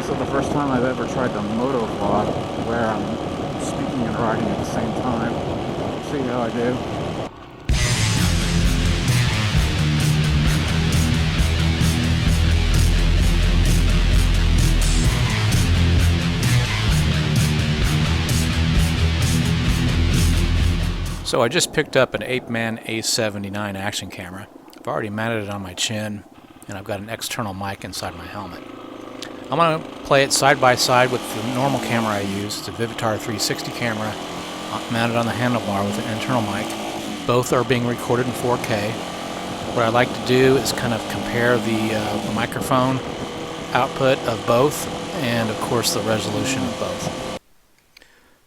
also the first time I've ever tried to motovlog where I'm speaking and riding at the same time. See how I do. So I just picked up an Apeman A79 action camera. I've already mounted it on my chin, and I've got an external mic inside my helmet. I'm going to play it side by side with the normal camera I use. It's a Vivitar 360 camera mounted on the handlebar with an internal mic. Both are being recorded in 4K. What I like to do is kind of compare the microphone output of both and, of course, the resolution of both.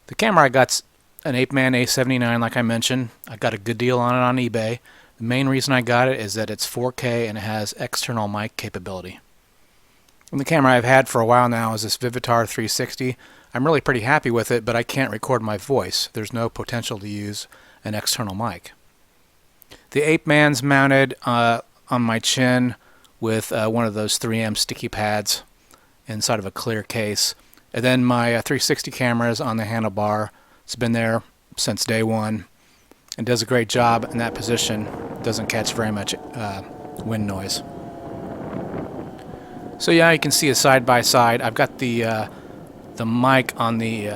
The camera I got's an Apeman A79, like I mentioned. I got a good deal on it on eBay. The main reason I got it is that it's 4K and it has external mic capability. And the camera I've had for a while now is this Vivitar 360. I'm really pretty happy with it, but I can't record my voice. There's no potential to use an external mic. The Apeman's mounted on my chin with one of those 3M sticky pads inside of a clear case. And then my 360 camera is on the handlebar. It's been there since day one and does a great job in that position. Doesn't catch very much wind noise. So yeah, you can see a side by side. I've got the mic on the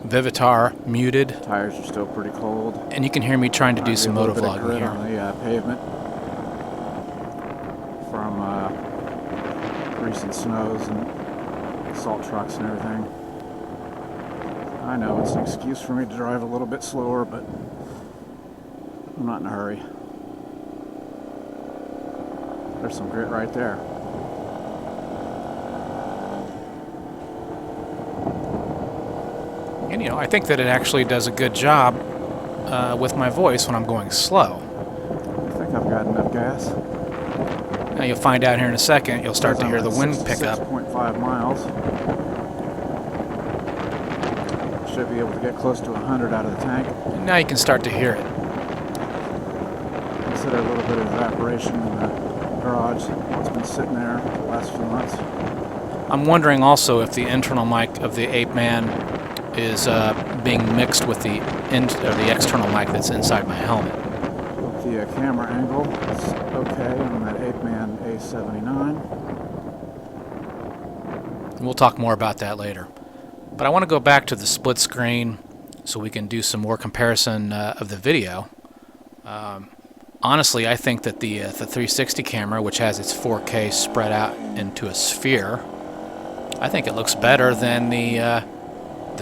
Vivitar muted. Tires are still pretty cold. And you can hear me trying to do some motovlogging here. On the pavement from recent snows and salt trucks and everything. I know it's an excuse for me to drive a little bit slower, but I'm not in a hurry. There's some grit right there. And you know, I think that it actually does a good job with my voice when I'm going slow. I think I've got enough gas. Now you'll find out here in a second. You'll start to hear the wind pick up. 6.5 miles. Should be able to get close to 100 out of the tank. And now you can start to hear it. Consider a little bit of evaporation in the garage. It's been sitting there for the last few months. I'm wondering also if the internal mic of the Apeman is being mixed with the external mic that's inside my helmet. The camera angle is okay on that Apeman A79. We'll talk more about that later. But I want to go back to the split screen so we can do some more comparison of the video. Honestly, I think that the 360 camera, which has its 4K spread out into a sphere, I think it looks better than the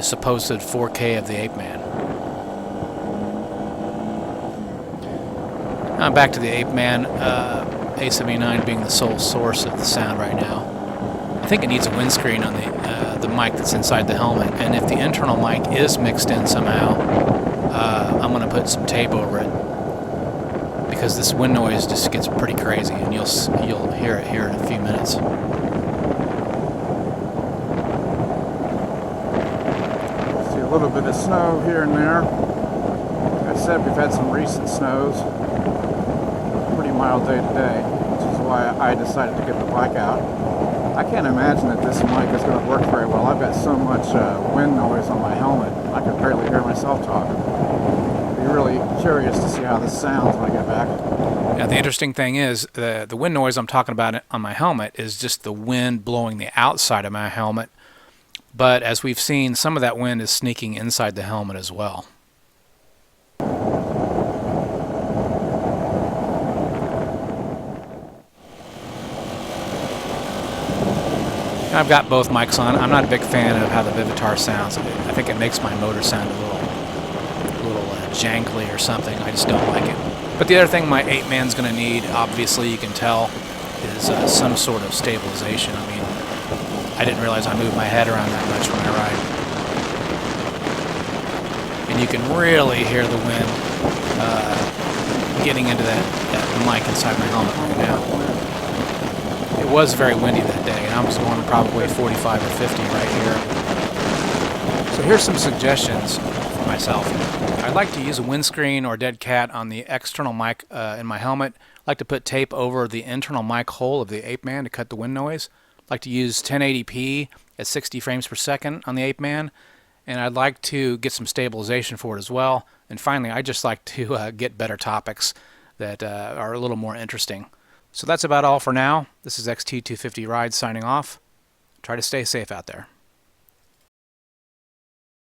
supposed 4K of the Apeman. Now back to the Apeman A79 being the sole source of the sound right now. I think it needs a windscreen on the mic that's inside the helmet, and if the internal mic is mixed in somehow, I'm going to put some tape over it because this wind noise just gets pretty crazy, and you'll hear it here in a few minutes. See a little bit of snow here and there. Like I said, we've had some recent snows. Pretty mild day today, which is why I decided to get the bike out. I can't imagine that this mic is going to work very well. I've got so much wind noise on my helmet, I can barely hear myself talk. I'd be really curious to see how this sounds when I get back. Now, the interesting thing is, the wind noise I'm talking about on my helmet is just the wind blowing the outside of my helmet. But as we've seen, some of that wind is sneaking inside the helmet as well. I've got both mics on. I'm not a big fan of how the Vivitar sounds. I think it makes my motor sound a little jangly or something. I just don't like it. But the other thing my Apeman's going to need, obviously you can tell, is some sort of stabilization. I mean, I didn't realize I moved my head around that much when I ride. And you can really hear the wind getting into that mic inside my helmet right now. It was very windy that day, and I was going probably 45 or 50 right here. So here's some suggestions for myself. I'd like to use a windscreen or dead cat on the external mic in my helmet. I'd like to put tape over the internal mic hole of the Apeman to cut the wind noise. I'd like to use 1080p at 60 frames per second on the Apeman, and I'd like to get some stabilization for it as well. And finally, I just like to get better topics that are a little more interesting. So that's about all for now. This is XT250 Ride signing off. Try to stay safe out there.